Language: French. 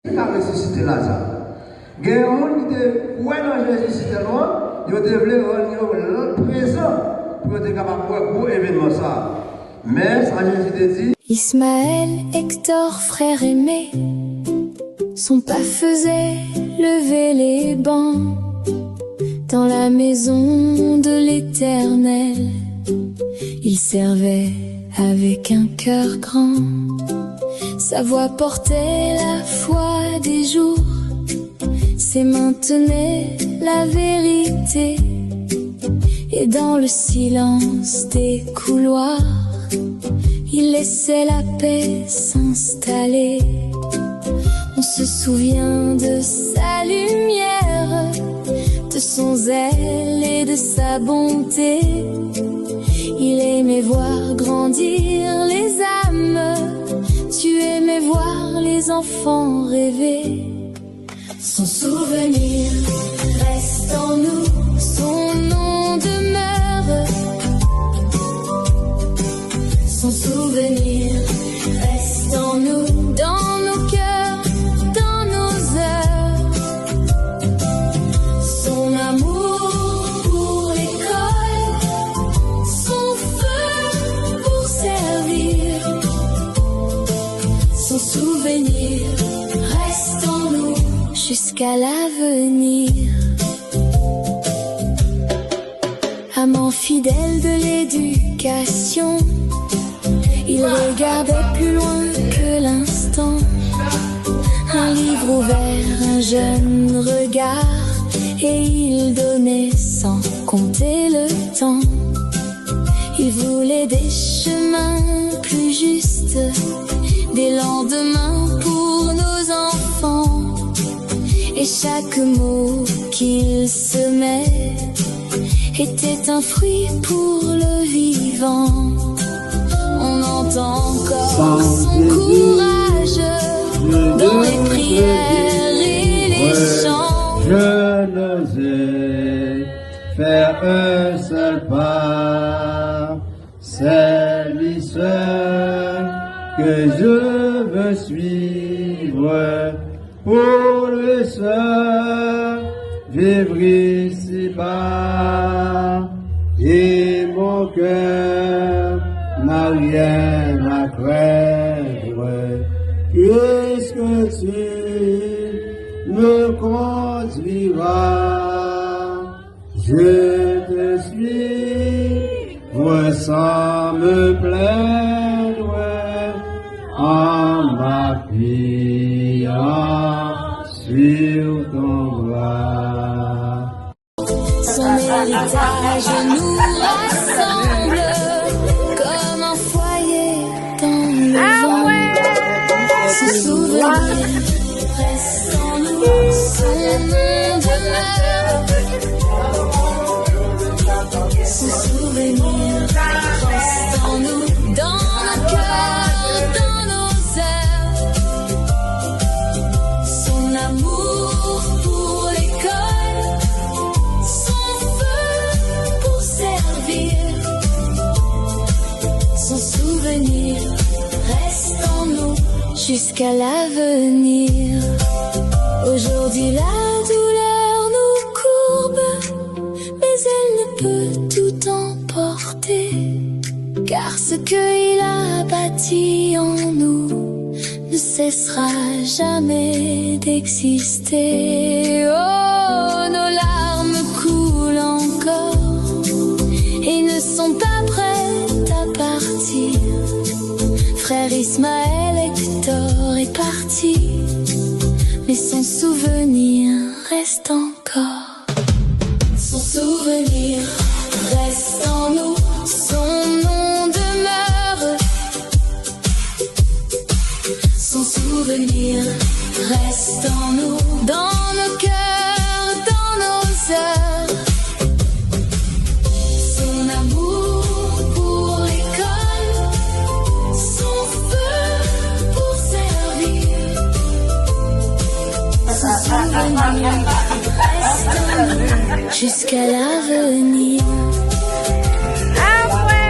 Qui a ressuscité Lazare? Il y a des gens qui ont Jésus tellement, ils ont rendre présent pour être capable de voir pour événement ça. Mais ça, Jésus dit. Ismaël, Hector, frère aimé, son pas faisait lever les bancs dans la maison de l'Éternel. Il servait avec un cœur grand. Sa voix portait la foi des jours. Ses mains tenaient la vérité. Et dans le silence des couloirs, il laissait la paix s'installer. On se souvient de sa lumière, de son zèle et de sa bonté. Il aimait voir grandir les âmes. Tu aimais voir les enfants rêver. Son souvenir reste en nous, son nom demeure. Son souvenir reste en nous, dans nos cœurs, dans nos heures. Son amour pour l'école, son feu pour servir. Son souvenir reste en nous jusqu'à l'avenir. Amant fidèle de l'éducation, il regardait plus loin que l'instant. Un livre ouvert, un jeune regard, et il donnait sans compter le temps. Il voulait des chemins plus justes, des lendemains pour nos enfants. Et chaque mot qu'il semait était un fruit pour le vivant. On entend encore son courage dans les prières et les chants. Je n'osais faire un seul pas, c'est lui seul que je veux suivre, pour le seul vivre ici-bas, et mon cœur n'a rien à craindre, puisque tu me conduiras. Je te suis, sans me plaindre, en m'appuyant sur ton bras. Son héritage nous rassemble comme un foyer dans le vent. Son souvenir reste en nous, son nom demeure. Son souvenir reste en nous, dans nos cœurs, dans nos heures. Son amour pour l'école, son feu pour servir. Son souvenir reste en nous jusqu'à l'avenir. Aujourd'hui la douleur nous courbe, mais elle ne peut tout emporter, car ce qu'il a bâti en nous ne cessera jamais d'exister. Oh, nos larmes coulent encore et ne sont pas prêtes à partir. Frère Ismaël, Hector est parti, mais son souvenir reste encore. Son souvenir reste en nous, son nom demeure. Son souvenir reste en nous, dans nos cœurs, dans nos heures. Son amour pour l'école, son feu pour servir. Son souvenir reste en nous jusqu'à l'avenir. Ah ouais!